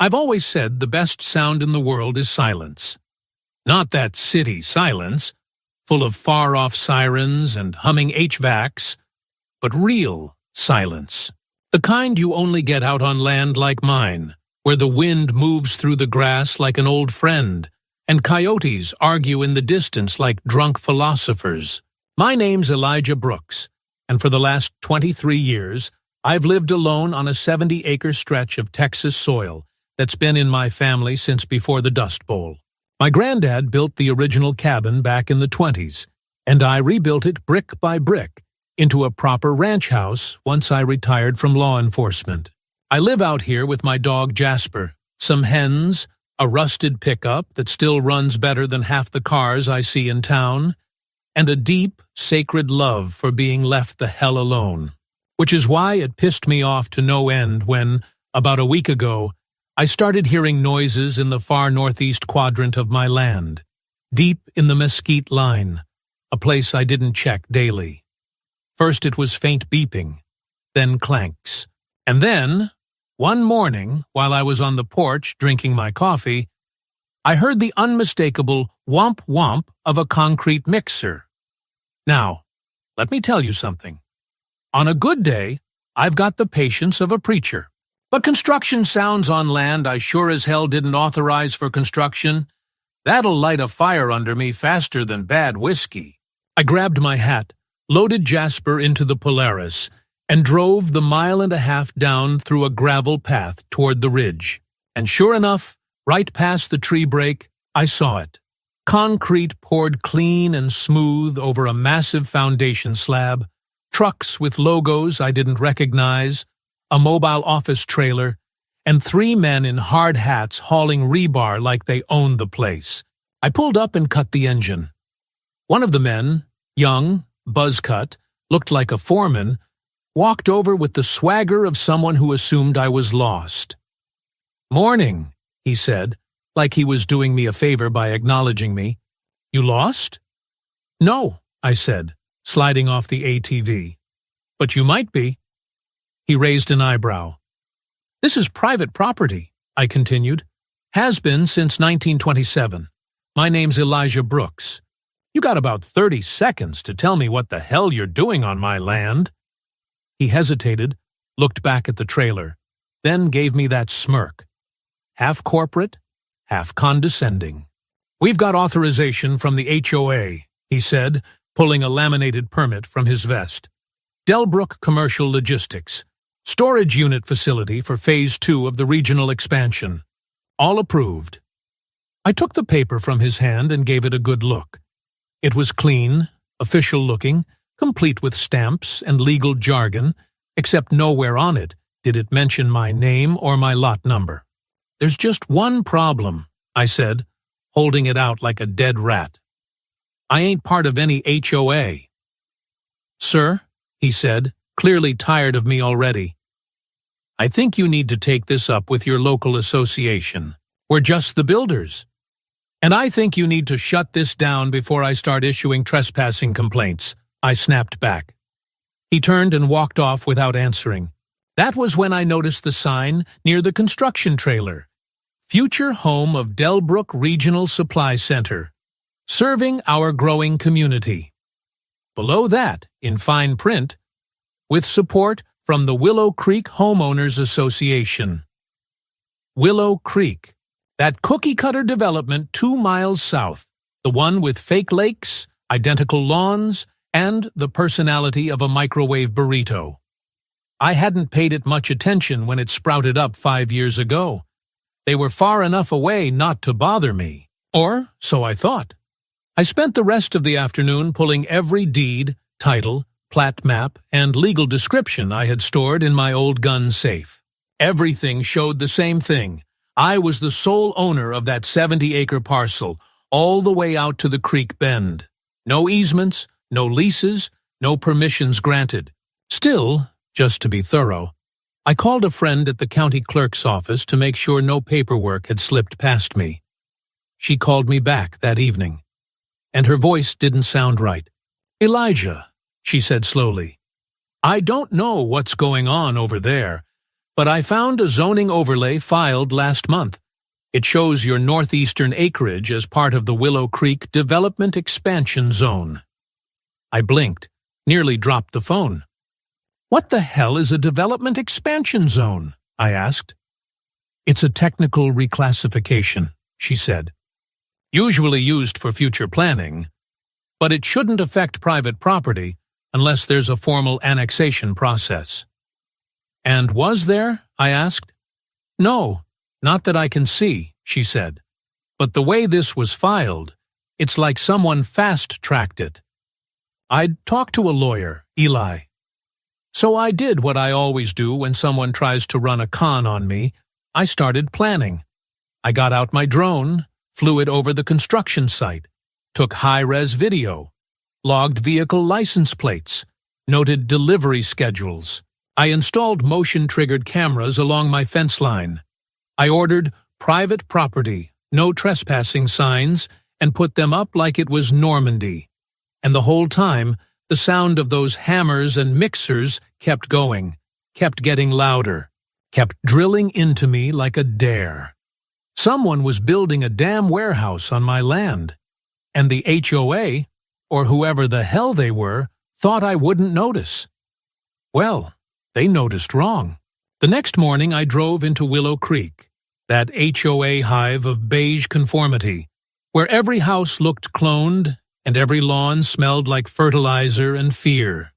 I've always said the best sound in the world is silence. Not that city silence, full of far-off sirens and humming HVACs, but real silence. The kind you only get out on land like mine, where the wind moves through the grass like an old friend, and coyotes argue in the distance like drunk philosophers. My name's Elijah Brooks, and for the last 23 years, I've lived alone on a 70-acre stretch of Texas soil that's been in my family since before the Dust Bowl. My granddad built the original cabin back in the 20s, and I rebuilt it brick by brick into a proper ranch house once I retired from law enforcement. I live out here with my dog Jasper, some hens, a rusted pickup that still runs better than half the cars I see in town, and a deep, sacred love for being left the hell alone. Which is why it pissed me off to no end when, about a week ago, I started hearing noises in the far northeast quadrant of my land, deep in the mesquite line, a place I didn't check daily. First it was faint beeping, then clanks, and then, one morning, while I was on the porch drinking my coffee, I heard the unmistakable whomp-whomp of a concrete mixer. Now, let me tell you something. On a good day, I've got the patience of a preacher. But construction sounds on land I sure as hell didn't authorize for construction, that'll light a fire under me faster than bad whiskey. I grabbed my hat, loaded Jasper into the Polaris, and drove the 1.5 miles down through a gravel path toward the ridge. And sure enough, right past the tree break, I saw it. Concrete poured clean and smooth over a massive foundation slab, trucks with logos I didn't recognize, a mobile office trailer, and 3 men in hard hats hauling rebar like they owned the place. I pulled up and cut the engine. One of the men, young, buzz-cut, looked like a foreman, walked over with the swagger of someone who assumed I was lost. "Morning," he said, like he was doing me a favor by acknowledging me. "You lost?" "No," I said, sliding off the ATV. "But you might be." He raised an eyebrow. "This is private property," I continued. "Has been since 1927. My name's Elijah Brooks. You got about 30 seconds to tell me what the hell you're doing on my land." He hesitated, looked back at the trailer, then gave me that smirk. Half corporate, half condescending. "We've got authorization from the HOA," he said, pulling a laminated permit from his vest. "Delbrook Commercial Logistics. Storage unit facility for Phase 2 of the regional expansion. All approved." I took the paper from his hand and gave it a good look. It was clean, official-looking, complete with stamps and legal jargon, except nowhere on it did it mention my name or my lot number. "There's just one problem," I said, holding it out like a dead rat. "I ain't part of any HOA." "Sir," he said, clearly tired of me already, "I think you need to take this up with your local association. We're just the builders. And I think you need to shut this down before I start issuing trespassing complaints," I snapped back. He turned and walked off without answering. That was when I noticed the sign near the construction trailer. "Future home of Delbrook Regional Supply Center. Serving our growing community." Below that, in fine print, "With support from the Willow Creek Homeowners Association." Willow Creek, that cookie-cutter development 2 miles south, the one with fake lakes, identical lawns, and the personality of a microwave burrito. I hadn't paid it much attention when it sprouted up 5 years ago. They were far enough away not to bother me, or so I thought. I spent the rest of the afternoon pulling every deed, title, plat map, and legal description I had stored in my old gun safe. Everything showed the same thing. I was the sole owner of that 70-acre parcel, all the way out to the creek bend. No easements, no leases, no permissions granted. Still, just to be thorough, I called a friend at the county clerk's office to make sure no paperwork had slipped past me. She called me back that evening, and her voice didn't sound right. "Elijah," she said slowly, "I don't know what's going on over there, But I found a zoning overlay filed last month. It shows your northeastern acreage as part of the Willow Creek Development Expansion Zone. I blinked, nearly dropped the phone. What the hell is a development expansion zone? I asked. It's a technical reclassification, she said. Usually used for future planning, but it shouldn't affect private property unless there's a formal annexation process. And was there? I asked. No, not that I can see, she said. But the way this was filed, it's like someone fast-tracked it. I'd talked to a lawyer, Eli. So I did what I always do when someone tries to run a con on me. I started planning. I got out my drone, flew it over the construction site, took high-res video, logged vehicle license plates, noted delivery schedules. I installed motion-triggered cameras along my fence line. I ordered private property, no trespassing signs, and put them up like it was Normandy. And the whole time, the sound of those hammers and mixers kept going, kept getting louder, kept drilling into me like a dare. Someone was building a damn warehouse on my land, and the HOA, or whoever the hell they were, thought I wouldn't notice. Well, they noticed wrong. The next morning I drove into Willow Creek, that HOA hive of beige conformity, where every house looked cloned and every lawn smelled like fertilizer and fear.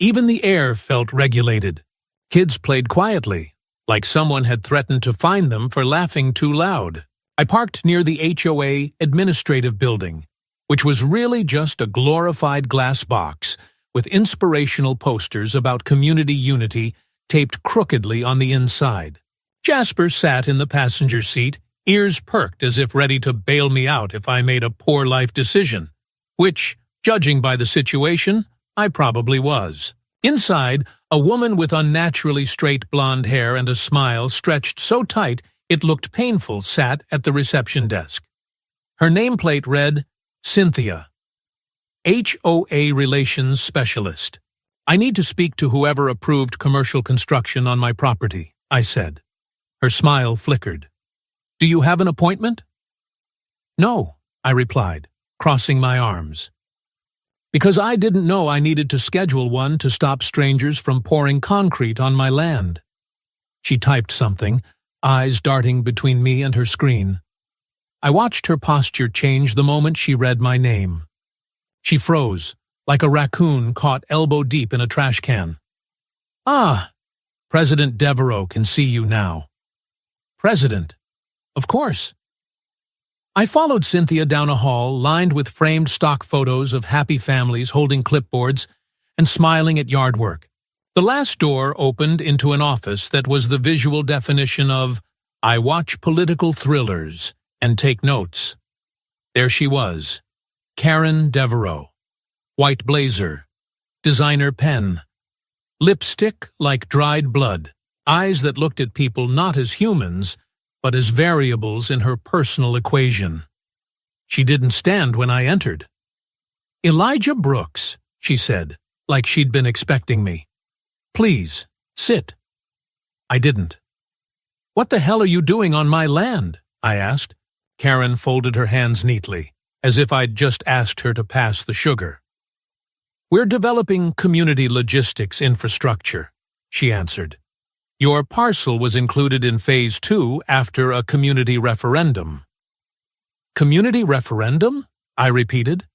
Even the air felt regulated. Kids played quietly, like someone had threatened to fine them for laughing too loud. I parked near the HOA administrative building, which was really just a glorified glass box with inspirational posters about community unity taped crookedly on the inside. Jasper sat in the passenger seat, ears perked as if ready to bail me out if I made a poor life decision, which, judging by the situation, I probably was. Inside, a woman with unnaturally straight blonde hair and a smile stretched so tight it looked painful sat at the reception desk. Her nameplate read, Cynthia, HOA Relations Specialist. I need to speak to whoever approved commercial construction on my property, I said. Her smile flickered. Do you have an appointment? No, I replied, crossing my arms. Because I didn't know I needed to schedule one to stop strangers from pouring concrete on my land. She typed something, eyes darting between me and her screen. I watched her posture change the moment she read my name. She froze, like a raccoon caught elbow-deep in a trash can. Ah, President Devereaux can see you now. President? Of course. I followed Cynthia down a hall lined with framed stock photos of happy families holding clipboards and smiling at yard work. The last door opened into an office that was the visual definition of, I watch political thrillers and take notes. There she was, Karen Devereaux. White blazer, designer pen, lipstick like dried blood, eyes that looked at people not as humans, but as variables in her personal equation. She didn't stand when I entered. Elijah Brooks, she said, like she'd been expecting me. Please, sit. I didn't. What the hell are you doing on my land? I asked. Karen folded her hands neatly, as if I'd just asked her to pass the sugar. We're developing community logistics infrastructure, she answered. Your parcel was included in Phase 2 after a community referendum. Community referendum? I repeated.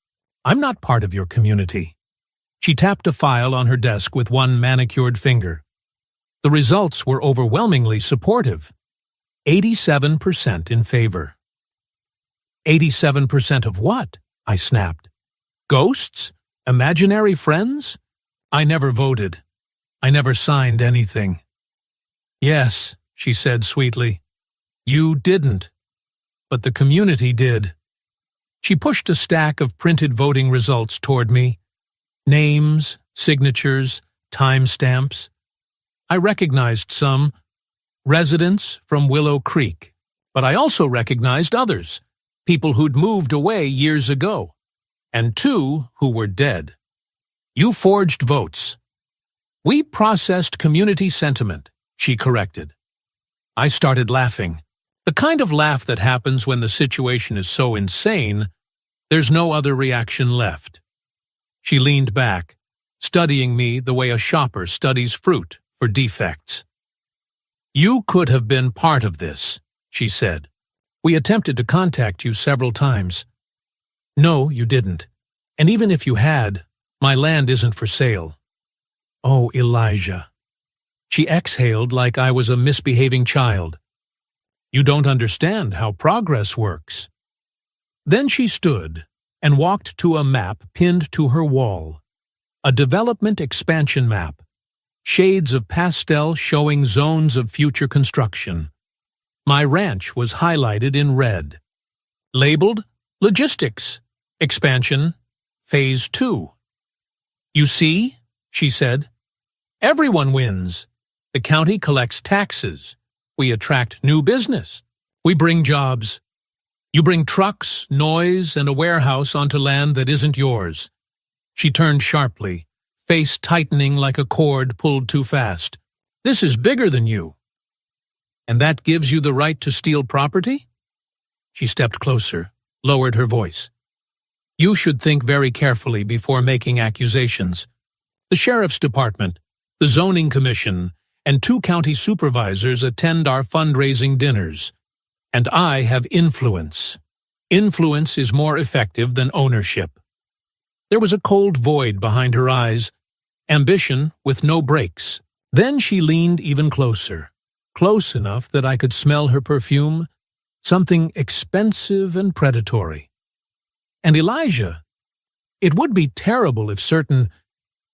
I'm not part of your community. She tapped a file on her desk with one manicured finger. The results were overwhelmingly supportive. 87% in favor. 87% of what? I snapped. Ghosts? Imaginary friends? I never voted. I never signed anything. Yes, she said sweetly. You didn't. But the community did. She pushed a stack of printed voting results toward me. Names, signatures, timestamps. I recognized some. Residents from Willow Creek. But I also recognized others. People who'd moved away years ago. And 2 who were dead. You forged votes. We processed community sentiment, she corrected. I started laughing. The kind of laugh that happens when the situation is so insane, there's no other reaction left. She leaned back, studying me the way a shopper studies fruit for defects. You could have been part of this, she said. We attempted to contact you several times. No, you didn't. And even if you had, my land isn't for sale. Oh, Elijah. She exhaled like I was a misbehaving child. You don't understand how progress works. Then she stood and walked to a map pinned to her wall. A development expansion map. Shades of pastel showing zones of future construction. My ranch was highlighted in red. Labeled Logistics, Expansion, Phase 2. You see, she said, everyone wins. The county collects taxes. We attract new business. We bring jobs. You bring trucks, noise, and a warehouse onto land that isn't yours. She turned sharply, face tightening like a cord pulled too fast. This is bigger than you. And that gives you the right to steal property? She stepped closer, lowered her voice. You should think very carefully before making accusations. The sheriff's department, the zoning commission, and 2 county supervisors attend our fundraising dinners. And I have influence. Influence is more effective than ownership. There was a cold void behind her eyes, ambition with no brakes. Then she leaned even closer, close enough that I could smell her perfume, something expensive and predatory. And Elijah, it would be terrible if certain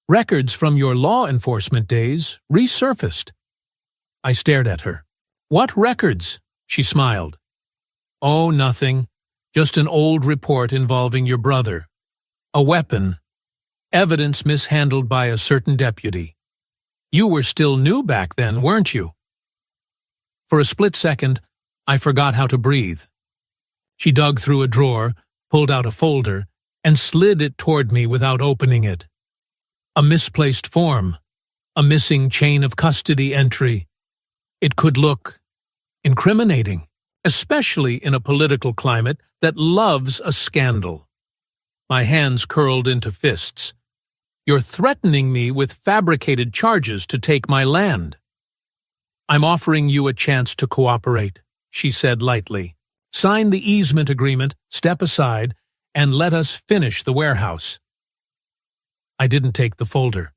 records from your law enforcement days resurfaced. I stared at her. What records? She smiled. Oh, nothing. Just an old report involving your brother. A weapon. Evidence mishandled by a certain deputy. You were still new back then, weren't you? For a split second, I forgot how to breathe. She dug through a drawer, pulled out a folder, and slid it toward me without opening it. A misplaced form. A missing chain of custody entry. It could look incriminating, especially in a political climate that loves a scandal. My hands curled into fists. You're threatening me with fabricated charges to take my land. I'm offering you a chance to cooperate, she said lightly. Sign the easement agreement, step aside, and let us finish the warehouse. I didn't take the folder.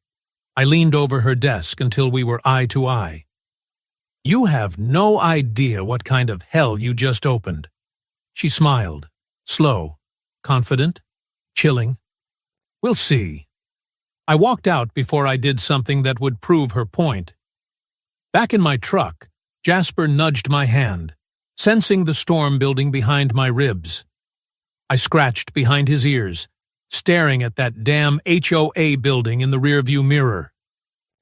I leaned over her desk until we were eye to eye. You have no idea what kind of hell you just opened. She smiled, slow, confident, chilling. We'll see. I walked out before I did something that would prove her point. Back in my truck, Jasper nudged my hand, sensing the storm building behind my ribs. I scratched behind his ears, staring at that damn HOA building in the rearview mirror.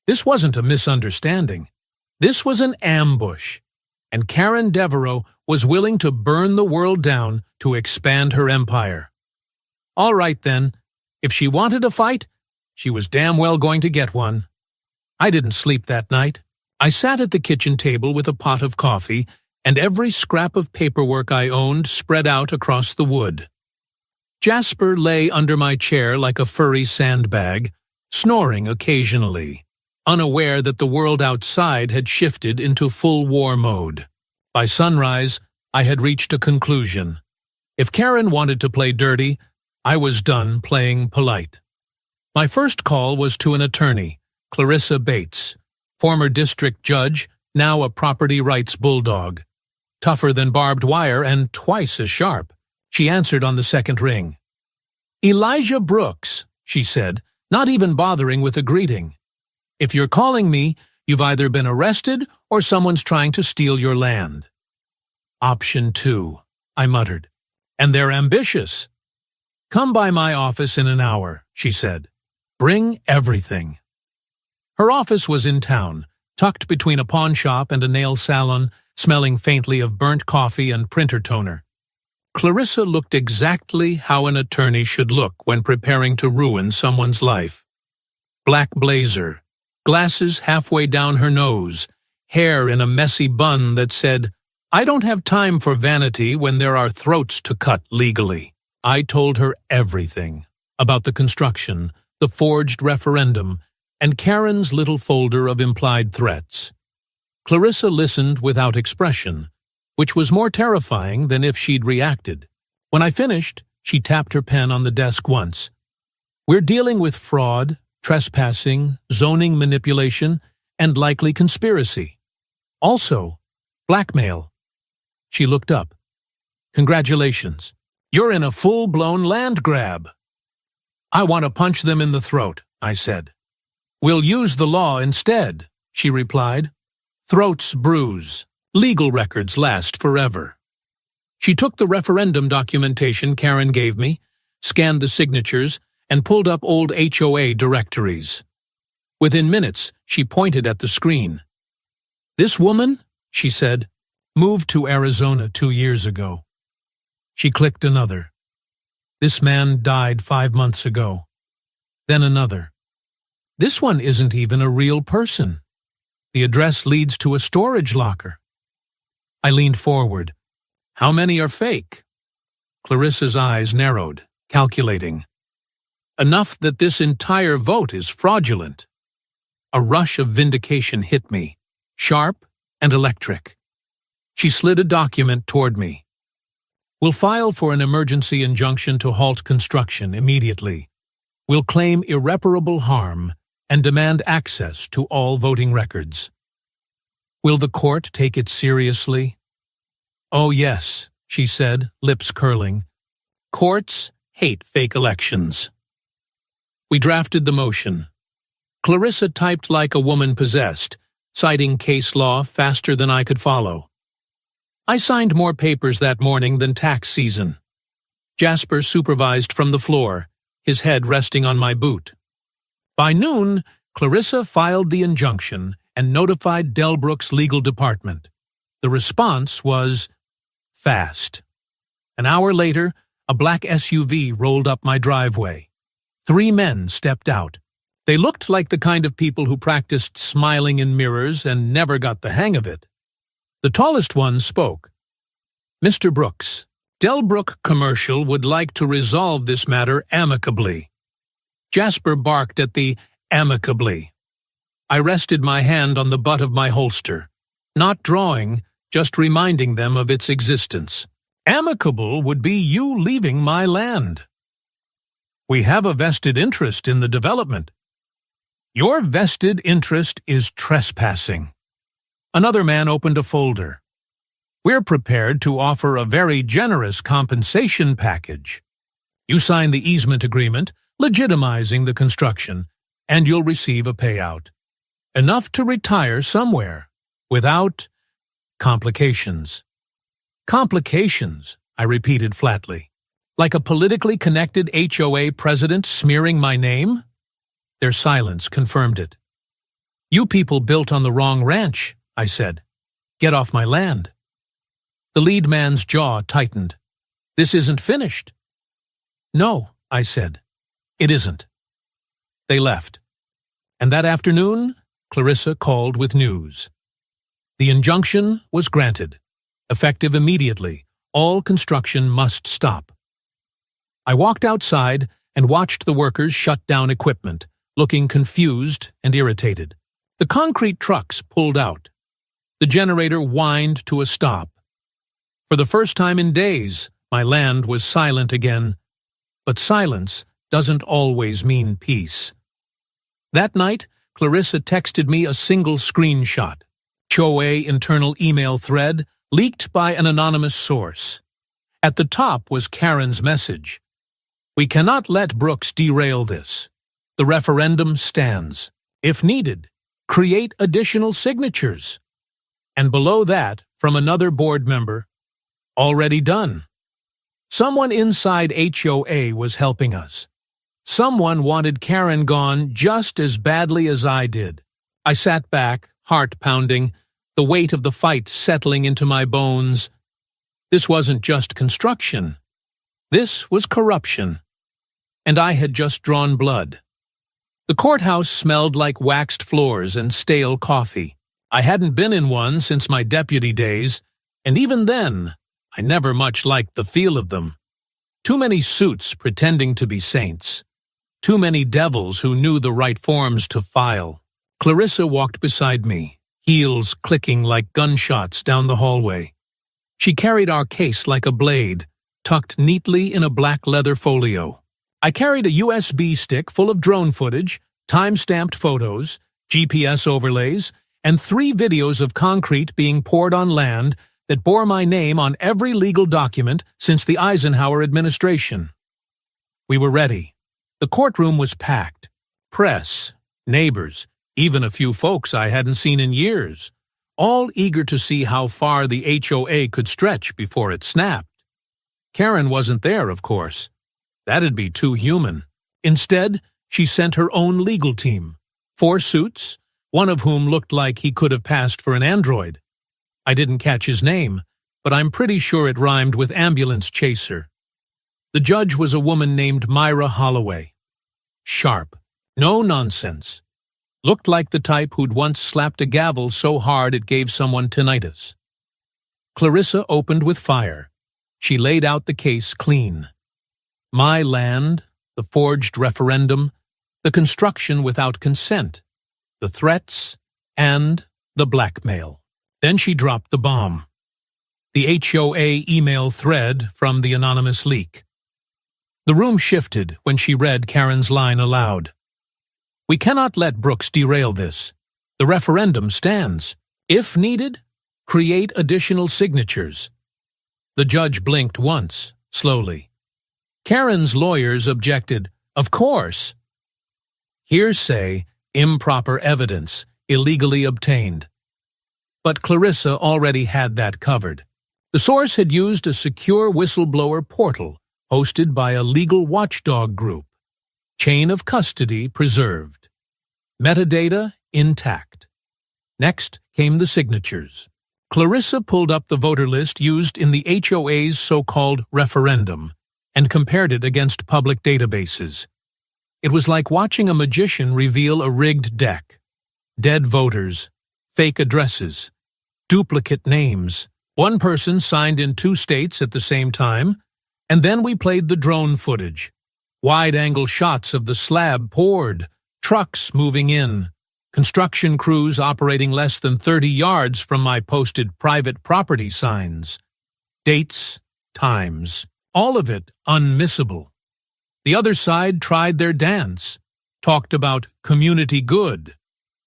This wasn't a misunderstanding. This was an ambush, and Karen Devereaux was willing to burn the world down to expand her empire. All right, then. If she wanted a fight, she was damn well going to get one. I didn't sleep that night. I sat at the kitchen table with a pot of coffee and every scrap of paperwork I owned spread out across the wood. Jasper lay under my chair like a furry sandbag, snoring occasionally, unaware that the world outside had shifted into full war mode. By sunrise, I had reached a conclusion. If Karen wanted to play dirty, I was done playing polite. My first call was to an attorney, Clarissa Bates, former district judge, now a property rights bulldog. Tougher than barbed wire and twice as sharp. She answered on the second ring. Elijah Brooks, she said, not even bothering with a greeting. If you're calling me, you've either been arrested or someone's trying to steal your land. Option 2, I muttered. And they're ambitious. Come by my office in an hour, she said. Bring everything. Her office was in town, tucked between a pawn shop and a nail salon, smelling faintly of burnt coffee and printer toner. Clarissa looked exactly how an attorney should look when preparing to ruin someone's life. Black blazer, glasses halfway down her nose, hair in a messy bun that said, "I don't have time for vanity when there are throats to cut legally." I told her everything about the construction, the forged referendum, and Karen's little folder of implied threats. Clarissa listened without expression, which was more terrifying than if she'd reacted. When I finished, she tapped her pen on the desk once. "We're dealing with fraud, trespassing, zoning manipulation, and likely conspiracy. Also, blackmail." She looked up. "Congratulations. You're in a full-blown land grab." "I want to punch them in the throat," I said. "We'll use the law instead," she replied. "Throats bruise. Legal records last forever." She took the referendum documentation Karen gave me, scanned the signatures, and pulled up old HOA directories. Within minutes, she pointed at the screen. "This woman," she said, "moved to Arizona 2 years ago." She clicked another. "This man died 5 months ago." Then another. "This one isn't even a real person. The address leads to a storage locker." I leaned forward. "How many are fake?" Clarissa's eyes narrowed, calculating. "Enough that this entire vote is fraudulent." A rush of vindication hit me, sharp and electric. She slid a document toward me. "We'll file for an emergency injunction to halt construction immediately. We'll claim irreparable harm and demand access to all voting records." "Will the court take it seriously?" "Oh yes," she said, lips curling. "Courts hate fake elections." We drafted the motion. Clarissa typed like a woman possessed, citing case law faster than I could follow. I signed more papers that morning than tax season. Jasper supervised from the floor, his head resting on my boot. By noon, Clarissa filed the injunction and notified Delbrook's legal department. The response was fast. An hour later, a black SUV rolled up my driveway. 3 men stepped out. They looked like the kind of people who practiced smiling in mirrors and never got the hang of it. The tallest one spoke. "Mr. Brooks, Delbrook Commercial would like to resolve this matter amicably." Jasper barked at the amicably. I rested my hand on the butt of my holster, not drawing, just reminding them of its existence. Amicable would be you leaving my land. "We have a vested interest in the development." "Your vested interest is trespassing." Another man opened a folder. "We're prepared to offer a very generous compensation package. You sign the easement agreement, legitimizing the construction, and you'll receive a payout. Enough to retire somewhere, without complications." "Complications," I repeated flatly. "Like a politically connected HOA president smearing my name?" Their silence confirmed it. "You people built on the wrong ranch," I said. "Get off my land." The lead man's jaw tightened. "This isn't finished." "No," I said. "It isn't." They left. And that afternoon, Clarissa called with news. The injunction was granted. Effective immediately, all construction must stop. I walked outside and watched the workers shut down equipment, looking confused and irritated. The concrete trucks pulled out. The generator whined to a stop. For the first time in days, my land was silent again. But silence doesn't always mean peace. That night, Clarissa texted me a single screenshot. HOA internal email thread leaked by an anonymous source. At the top was Karen's message. "We cannot let Brooks derail this. The referendum stands. If needed, create additional signatures." And below that, from another board member, "Already done." Someone inside HOA was helping us. Someone wanted Karen gone just as badly as I did. I sat back, heart pounding, the weight of the fight settling into my bones. This wasn't just construction. This was corruption. And I had just drawn blood. The courthouse smelled like waxed floors and stale coffee. I hadn't been in one since my deputy days, and even then, I never much liked the feel of them. Too many suits pretending to be saints. Too many devils who knew the right forms to file. Clarissa walked beside me, heels clicking like gunshots down the hallway. She carried our case like a blade, tucked neatly in a black leather folio. I carried a USB stick full of drone footage, time-stamped photos, GPS overlays, and 3 videos of concrete being poured on land that bore my name on every legal document since the Eisenhower administration. We were ready. The courtroom was packed. Press, neighbors, even a few folks I hadn't seen in years, all eager to see how far the HOA could stretch before it snapped. Karen wasn't there, of course. That'd be too human. Instead, she sent her own legal team. 4 suits, one of whom looked like he could have passed for an android. I didn't catch his name, but I'm pretty sure it rhymed with ambulance chaser. The judge was a woman named Myra Holloway. Sharp, no nonsense. Looked like the type who'd once slapped a gavel so hard it gave someone tinnitus. Clarissa opened with fire. She laid out the case clean. My land, the forged referendum, the construction without consent, the threats, and the blackmail. Then she dropped the bomb. The HOA email thread from the anonymous leak. The room shifted when she read Karen's line aloud. We cannot let Brooks derail this. The referendum stands. If needed, create additional signatures. The judge blinked once, slowly. Karen's lawyers objected, of course. Hearsay, improper evidence, illegally obtained. But Clarissa already had that covered. The source had used a secure whistleblower portal hosted by a legal watchdog group. Chain of custody preserved. Metadata intact. Next came the signatures. Clarissa pulled up the voter list used in the HOA's so-called referendum and compared it against public databases. It was like watching a magician reveal a rigged deck. Dead voters, fake addresses, duplicate names. One person signed in 2 states at the same time, and then we played the drone footage. Wide-angle shots of the slab poured, trucks moving in, construction crews operating less than 30 yards from my posted private property signs. Dates, times, all of it unmissable. The other side tried their dance, talked about community good,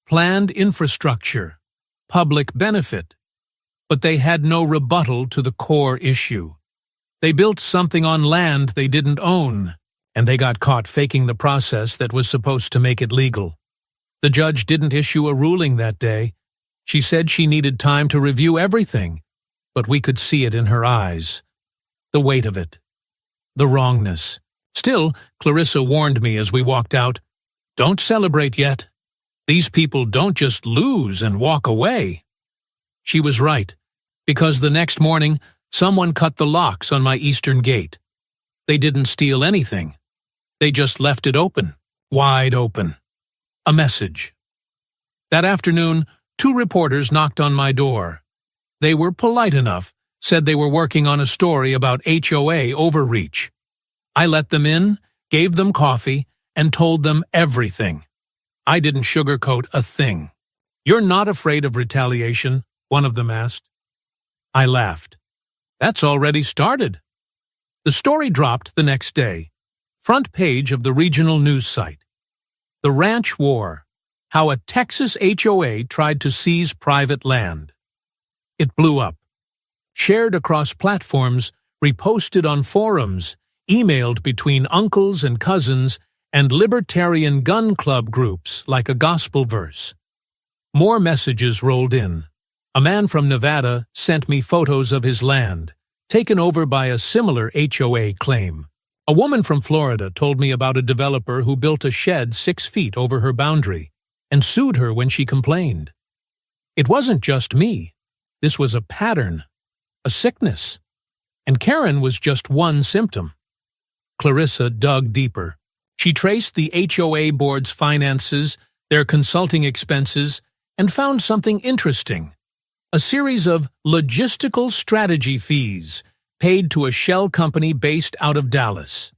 planned infrastructure, public benefit, but they had no rebuttal to the core issue. They built something on land they didn't own, and they got caught faking the process that was supposed to make it legal. The judge didn't issue a ruling that day. She said she needed time to review everything, but we could see it in her eyes. The weight of it. The wrongness. Still, Clarissa warned me as we walked out, "Don't celebrate yet. These people don't just lose and walk away." She was right, because the next morning, someone cut the locks on my eastern gate. They didn't steal anything. They just left it open, wide open. A message. That afternoon, 2 reporters knocked on my door. They were polite enough, said they were working on a story about HOA overreach. I let them in, gave them coffee, and told them everything. I didn't sugarcoat a thing. "You're not afraid of retaliation?" one of them asked. I laughed. "That's already started." The story dropped the next day. Front page of the regional news site. The Ranch War. How a Texas HOA tried to seize private land. It blew up. Shared across platforms, reposted on forums, emailed between uncles and cousins, and libertarian gun club groups like a gospel verse. More messages rolled in. A man from Nevada sent me photos of his land, taken over by a similar HOA claim. A woman from Florida told me about a developer who built a shed 6 feet over her boundary and sued her when she complained. It wasn't just me. This was a pattern, a sickness. And Karen was just one symptom. Clarissa dug deeper. She traced the HOA board's finances, their consulting expenses, and found something interesting. A series of logistical strategy fees paid to a shell company based out of Dallas.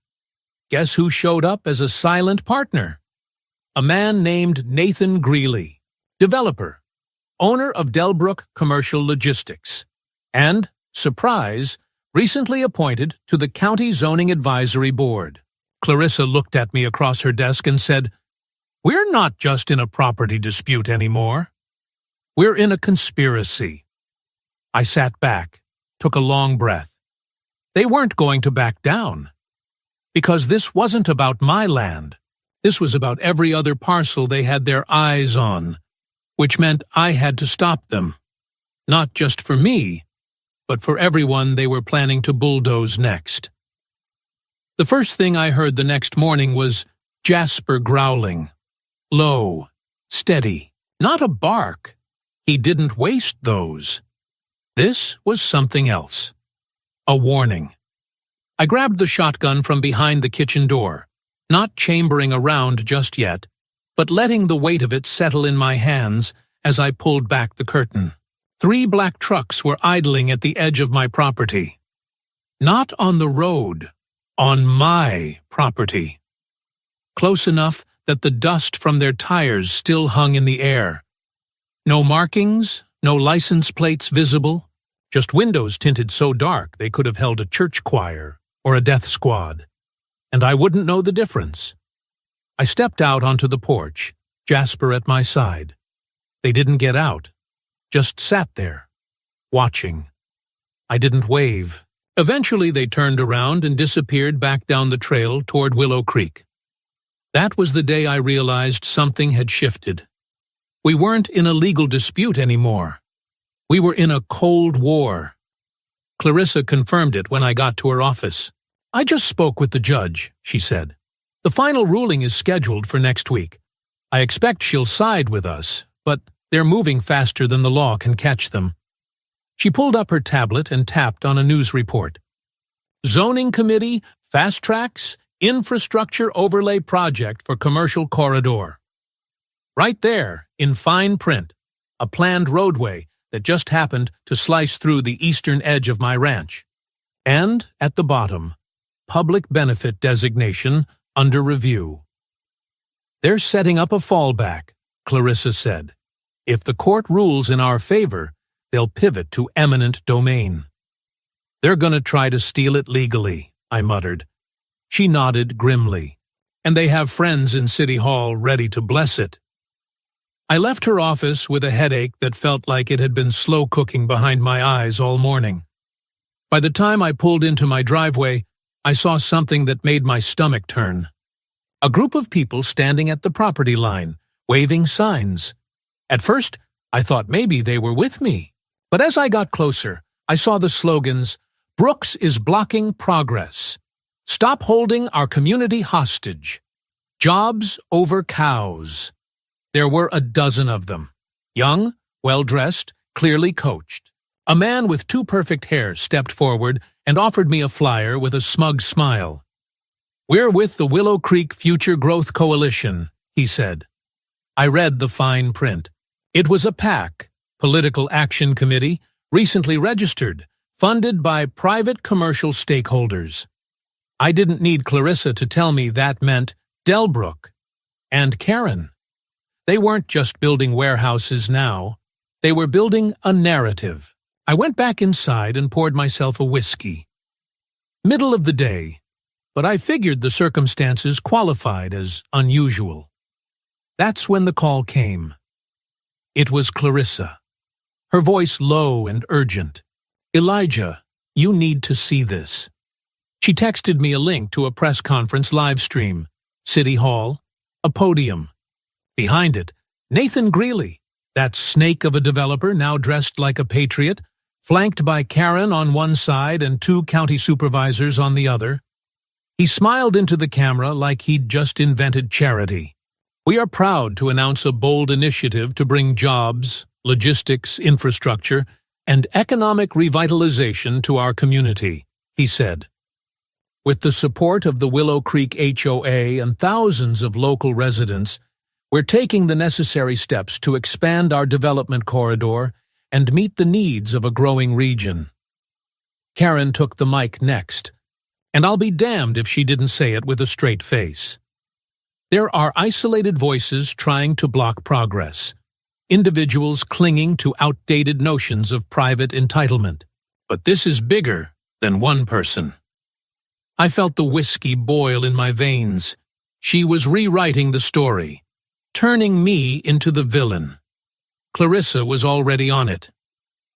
Guess who showed up as a silent partner? A man named Nathan Greeley, developer, owner of Delbrook Commercial Logistics, and, surprise, recently appointed to the County Zoning Advisory Board. Clarissa looked at me across her desk and said, "We're not just in a property dispute anymore. We're in a conspiracy." I sat back, took a long breath. They weren't going to back down. Because this wasn't about my land. This was about every other parcel they had their eyes on, which meant I had to stop them. Not just for me, but for everyone they were planning to bulldoze next. The first thing I heard the next morning was Jasper growling. Low, steady, not a bark. He didn't waste those. This was something else. A warning. I grabbed the shotgun from behind the kitchen door, not chambering around just yet, but letting the weight of it settle in my hands as I pulled back the curtain. 3 black trucks were idling at the edge of my property. Not on the road, on my property. Close enough that the dust from their tires still hung in the air. No markings, no license plates visible, just windows tinted so dark they could have held a church choir or a death squad, and I wouldn't know the difference. I stepped out onto the porch, Jasper at my side. They didn't get out, just sat there, watching. I didn't wave. Eventually they turned around and disappeared back down the trail toward Willow Creek. That was the day I realized something had shifted. We weren't in a legal dispute anymore. We were in a cold war. Clarissa confirmed it when I got to her office. "I just spoke with the judge," she said. "The final ruling is scheduled for next week. I expect she'll side with us, but they're moving faster than the law can catch them." She pulled up her tablet and tapped on a news report. "Zoning Committee, Fast Tracks, Infrastructure Overlay Project for Commercial Corridor." Right there, in fine print, a planned roadway that just happened to slice through the eastern edge of my ranch. And, at the bottom, public benefit designation under review. "They're setting up a fallback," Clarissa said. "If the court rules in our favor, they'll pivot to eminent domain." "They're going to try to steal it legally," I muttered. She nodded grimly. "And they have friends in City Hall ready to bless it." I left her office with a headache that felt like it had been slow cooking behind my eyes all morning. By the time I pulled into my driveway, I saw something that made my stomach turn. A group of people standing at the property line, waving signs. At first, I thought maybe they were with me. But as I got closer, I saw the slogans, "Brooks is blocking progress," "Stop holding our community hostage," "Jobs over cows." There were a dozen of them. Young, well-dressed, clearly coached. A man with 2 perfect hair stepped forward and offered me a flyer with a smug smile. "We're with the Willow Creek Future Growth Coalition," he said. I read the fine print. It was a PAC, Political Action Committee, recently registered, funded by private commercial stakeholders. I didn't need Clarissa to tell me that meant Delbrook and Karen. They weren't just building warehouses now. They were building a narrative. I went back inside and poured myself a whiskey. Middle of the day, but I figured the circumstances qualified as unusual. That's when the call came. It was Clarissa. Her voice low and urgent. "Elijah, you need to see this." She texted me a link to a press conference live stream. City Hall, a podium. Behind it, Nathan Greeley, that snake of a developer now dressed like a patriot, flanked by Karen on one side and 2 county supervisors on the other. He smiled into the camera like he'd just invented charity. "We are proud to announce a bold initiative to bring jobs, logistics, infrastructure, and economic revitalization to our community," he said. With the support of the Willow Creek HOA and thousands of local residents, We're taking the necessary steps to expand our development corridor and meet the needs of a growing region. Karen took the mic next, and I'll be damned if she didn't say it with a straight face. There are isolated voices trying to block progress, individuals clinging to outdated notions of private entitlement. But this is bigger than one person. I felt the whiskey boil in my veins. She was rewriting the story, turning me into the villain. Clarissa was already on it.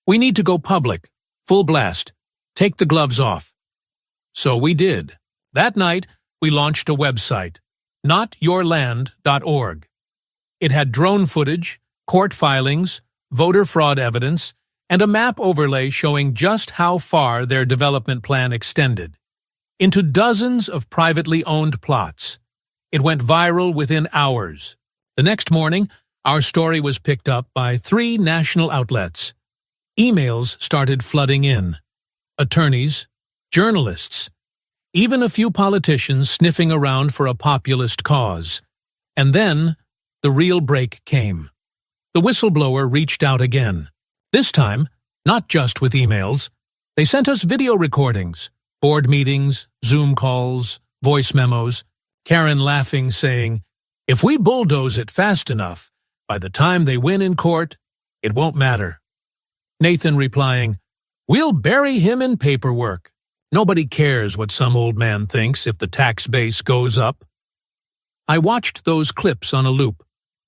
We need to go public, full blast, take the gloves off. So we did. That night, we launched a website, notyourland.org. It had drone footage, court filings, voter fraud evidence, and a map overlay showing just how far their development plan extended. Into dozens of privately owned plots. It went viral within hours. The next morning, our story was picked up by 3 national outlets. Emails started flooding in. Attorneys, journalists, even a few politicians sniffing around for a populist cause. And then, the real break came. The whistleblower reached out again. This time, not just with emails. They sent us video recordings, board meetings, Zoom calls, voice memos, Karen laughing, saying, "If we bulldoze it fast enough, by the time they win in court, it won't matter." Nathan replying, "We'll bury him in paperwork. Nobody cares what some old man thinks if the tax base goes up." I watched those clips on a loop,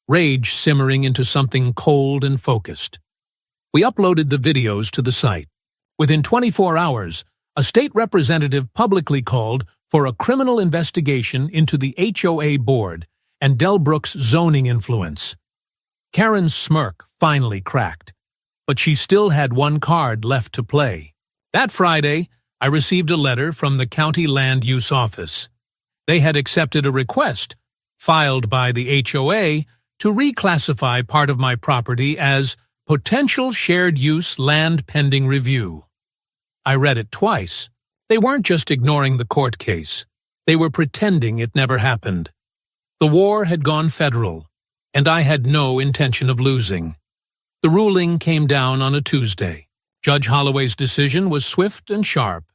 rage simmering into something cold and focused. We uploaded the videos to the site. Within 24 hours, a state representative publicly called for a criminal investigation into the HOA board and Delbrook's zoning influence. Karen's smirk finally cracked, but she still had one card left to play. That Friday, I received a letter from the County Land Use Office. They had accepted a request, filed by the HOA, to reclassify part of my property as potential shared use land pending review. I read it twice. They weren't just ignoring the court case. They were pretending it never happened. The war had gone federal, and I had no intention of losing. The ruling came down on a Tuesday. Judge Holloway's decision was swift and sharp.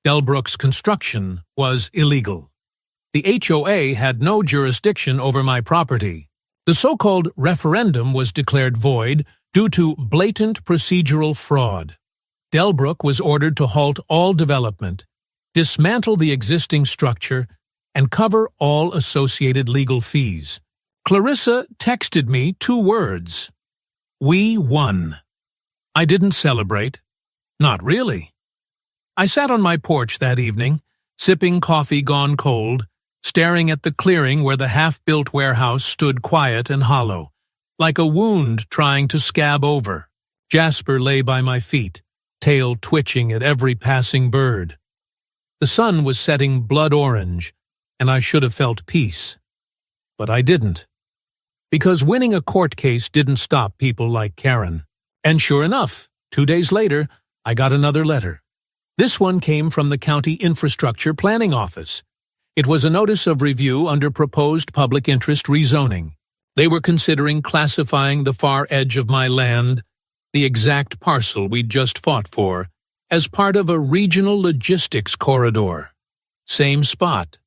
Delbrook's construction was illegal. The HOA had no jurisdiction over my property. The so-called referendum was declared void due to blatant procedural fraud. Delbrook was ordered to halt all development, dismantle the existing structure, and cover all associated legal fees. Clarissa texted me 2 words. We won. I didn't celebrate. Not really. I sat on my porch that evening, sipping coffee gone cold, staring at the clearing where the half-built warehouse stood quiet and hollow, like a wound trying to scab over. Jasper lay by my feet, tail twitching at every passing bird. The sun was setting blood orange, and I should have felt peace. But I didn't. Because winning a court case didn't stop people like Karen. And sure enough, 2 days later, I got another letter. This one came from the County Infrastructure Planning Office. It was a notice of review under proposed public interest rezoning. They were considering classifying the far edge of my land, the exact parcel we'd just fought for, as part of a regional logistics corridor. Same spot,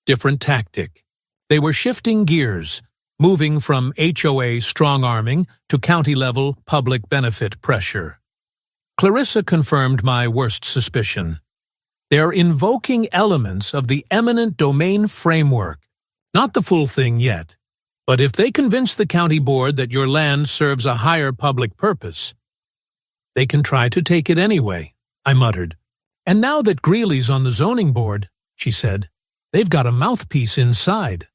different tactic. They were shifting gears, moving from HOA strong-arming to county-level public benefit pressure. Clarissa confirmed my worst suspicion. They're invoking elements of the eminent domain framework. Not the full thing yet, but if they convince the county board that your land serves a higher public purpose, they can try to take it anyway, I muttered. And now that Greeley's on the zoning board, she said, they've got a mouthpiece inside.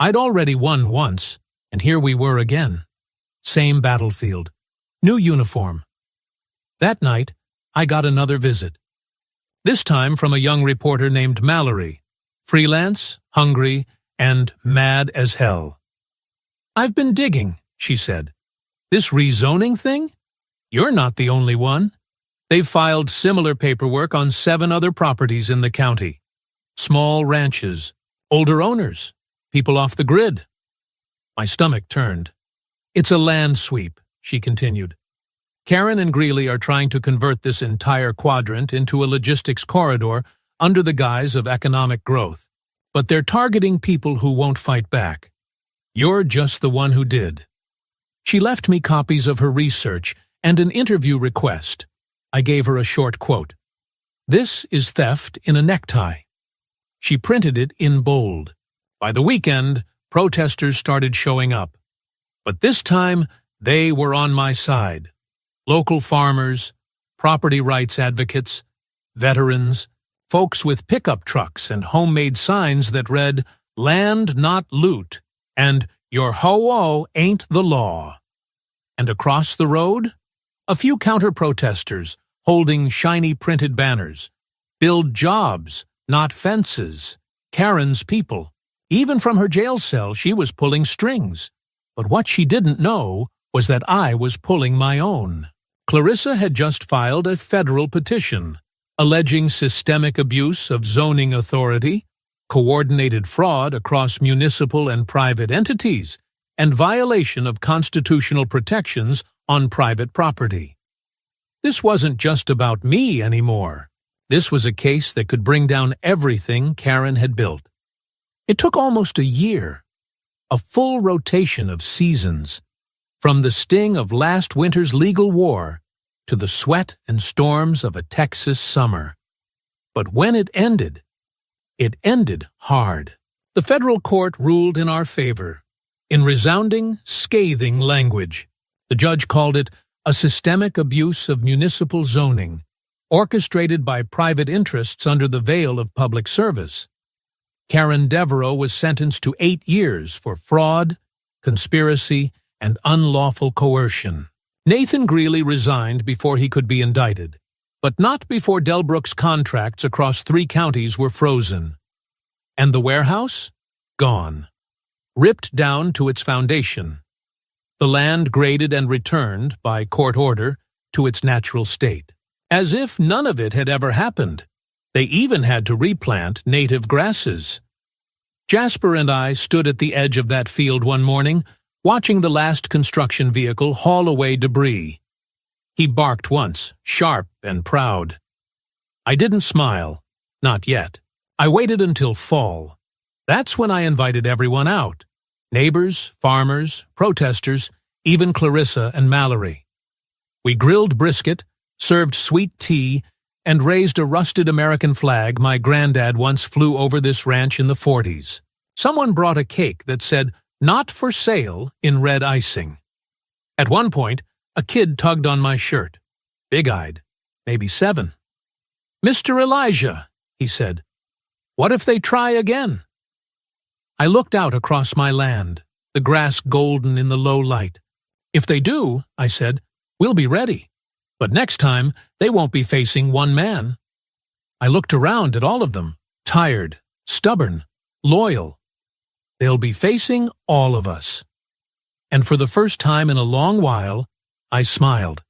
I'd already won once, and here we were again. Same battlefield. New uniform. That night, I got another visit. This time from a young reporter named Mallory, freelance, hungry, and mad as hell. I've been digging, she said. This rezoning thing? You're not the only one. They've filed similar paperwork on 7 other properties in the county. Small ranches, older owners, people off the grid. My stomach turned. It's a land sweep, she continued. Karen and Greeley are trying to convert this entire quadrant into a logistics corridor under the guise of economic growth. But they're targeting people who won't fight back. You're just the one who did. She left me copies of her research and an interview request. I gave her a short quote. This is theft in a necktie. She printed it in bold. By the weekend, protesters started showing up. But this time, they were on my side. Local farmers, property rights advocates, veterans, folks with pickup trucks and homemade signs that read, "Land, not loot," and "Your HOA ain't the law." And across the road, a few counter-protesters holding shiny printed banners. Build jobs, not fences. Karen's people. Even from her jail cell, she was pulling strings. But what she didn't know was that I was pulling my own. Clarissa had just filed a federal petition, alleging systemic abuse of zoning authority, coordinated fraud across municipal and private entities, and violation of constitutional protections on private property. This wasn't just about me anymore. This was a case that could bring down everything Karen had built. It took almost a year, a full rotation of seasons, from the sting of last winter's legal war to the sweat and storms of a Texas summer. But when it ended hard. The federal court ruled in our favor, in resounding, scathing language. The judge called it a systemic abuse of municipal zoning, orchestrated by private interests under the veil of public service. Karen Devereaux was sentenced to 8 years for fraud, conspiracy, and unlawful coercion. Nathan Greeley resigned before he could be indicted, but not before Delbrook's contracts across 3 counties were frozen. And the warehouse? Gone. Ripped down to its foundation. The land graded and returned, by court order, to its natural state. As if none of it had ever happened. They even had to replant native grasses. Jasper and I stood at the edge of that field one morning, watching the last construction vehicle haul away debris. He barked once, sharp and proud. I didn't smile. Not yet. I waited until fall. That's when I invited everyone out. Neighbors, farmers, protesters, even Clarissa and Mallory. We grilled brisket, served sweet tea, and raised a rusted American flag my granddad once flew over this ranch in the 40s. Someone brought a cake that said, "Not for sale," in red icing. At one point, a kid tugged on my shirt. Big-eyed, maybe 7. "Mr. Elijah," he said, "what if they try again?" I looked out across my land, the grass golden in the low light. "If they do," I said, "we'll be ready. But next time, they won't be facing one man." I looked around at all of them, tired, stubborn, loyal. They'll be facing all of us. And for the first time in a long while, I smiled.